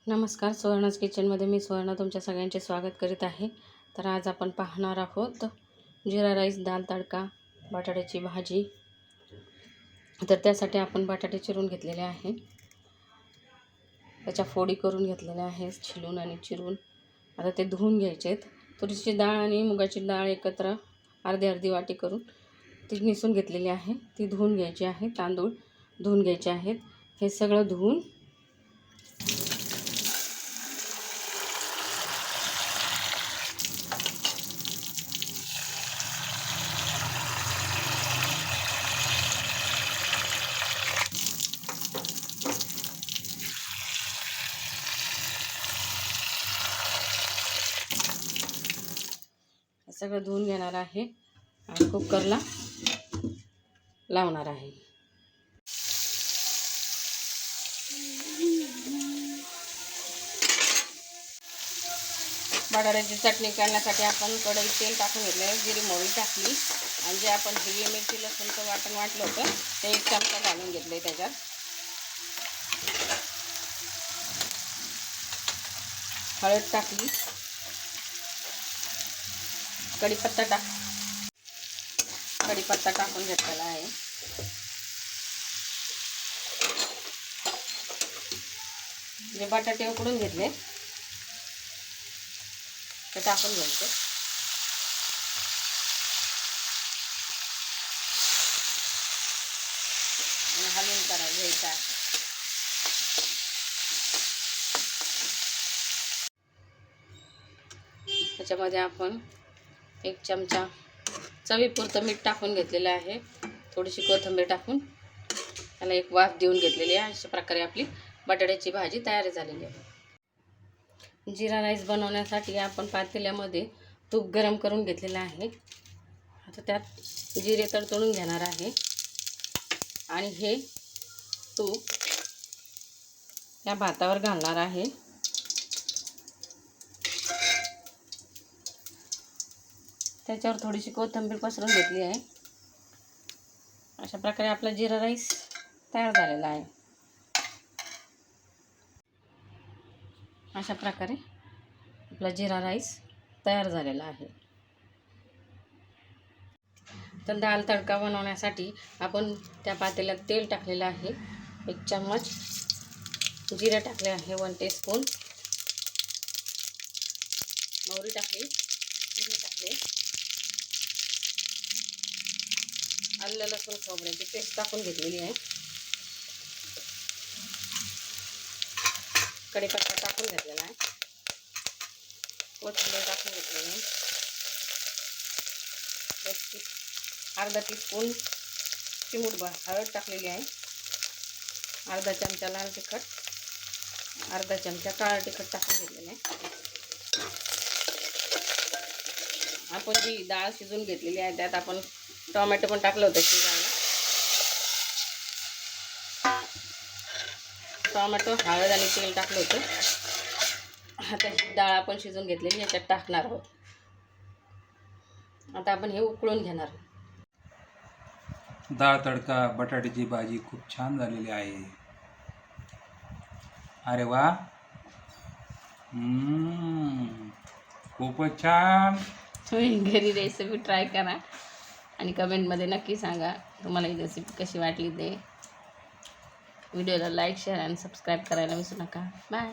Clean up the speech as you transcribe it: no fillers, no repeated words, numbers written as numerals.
नमस्कार, सुवर्णाज किचनमध्ये मी सुवर्ण तुमच्या सगळ्यांचे स्वागत करीत आहे. तर आज आपण पाहणार आहोत जिरा राईस, दाल तडका, बटाट्याची भाजी. तर त्यासाठी आपण बटाटे चिरून घेतलेले आहे, त्याच्या फोडी करून घेतलेल्या आहेत, छिलून आणि चिरून. आता ते धुवून घ्यायचे आहेत. तुरीची डाळ आणि मुगाची डाळ एकत्र अर्धी अर्धी वाटी करून ती निसून घेतलेली आहे, ती धुवून घ्यायची आहे. तांदूळ धुवून घ्यायचे आहेत. हे सगळं धुवून सगळं धुवून घेणार आहे आणि कुकरला लावणार आहे. बटाट्याची चटणी करण्यासाठी आपण कढईत तेल टाकून घेतलं, जिरी मोहरी टाकली आणि जे आपण हिरवी मिरची लसूणचं वाटण वाटलं होतं ते 1 चमचा घालून घेतले. त्याच्यात हळद टाकली, कढीपत्ता टाकून घेतलेला आहे. जे बटाटे उकडून घेतले ते टाकून घ्यायचे. आणि हलवून घ्यायचं आहे. त्याच्यामध्ये आपण 1 चमचा चवीपुरतं मीठ टाकून घेतलेलं आहे. थोडीशी कोथिंबीर टाकून त्याला एक वाफ देऊन घेतलेली आहे. अशा प्रकारे आपली बटाट्याची भाजी तयार झालेली आहे. जिरा राईस बनवण्यासाठी आपण पातेल्यामध्ये तूप गरम करून घेतलेलं आहे. आता त्यात जिरे तडतडून घेणार आहे आणि हे तूप या भातावर घालणार आहे. त्याच्यावर थोडीशी कोथिंबीर पसरून घेतली आहे. अशा प्रकारे आपला जिरा राईस तयार झालेला आहे. अशा प्रकारे आपला जिरा राईस तयार झालेला आहे. तर दाल तडका बनवण्यासाठी आपण त्या पातेल्यात तेल टाकलेलं आहे. 1 चम्मच जिरे टाकले आहे, 1 टीस्पून मोहरी टाकली, जिरे टाकले, आलं लसूण खोबऱ्याची पेस्ट टाकून घेतलेली आहे. कढीपत्ता टाकून घेतलेला आहे, कोथिंबीर टाकून घेतलेली आहे, अर्धा टीस्पून चिमूटभर हळद टाकलेली आहे, अर्धा चमचा लाल तिखट, अर्धा चमचा काळं तिखट टाकून घेतलेलं आहे. आपण जी डाळ शिजून घेतलेली आहे त्यात आपण टोमॅटो पण टाकलं होतं शिजायला. टोमॅटो, हळद आणि तेल टाकलं होतं. आता डाळ आपण शिजून घेतलेली याच्यात टाकणार आहोत. आता आपण हे उकळून घेणार. डाळ तडका बटाट्याची भाजी खूप छान झालेली आहे. अरे वा, खूपच छान. तुम्ही घरी रेसिपी ट्राय करा आणि कमेंटमध्ये नक्की सांगा तुम्हाला ही रेसिपी कशी वाटली ते. व्हिडिओला लाईक, शेअर आणि सबस्क्राईब करायला विसरू नका. बाय.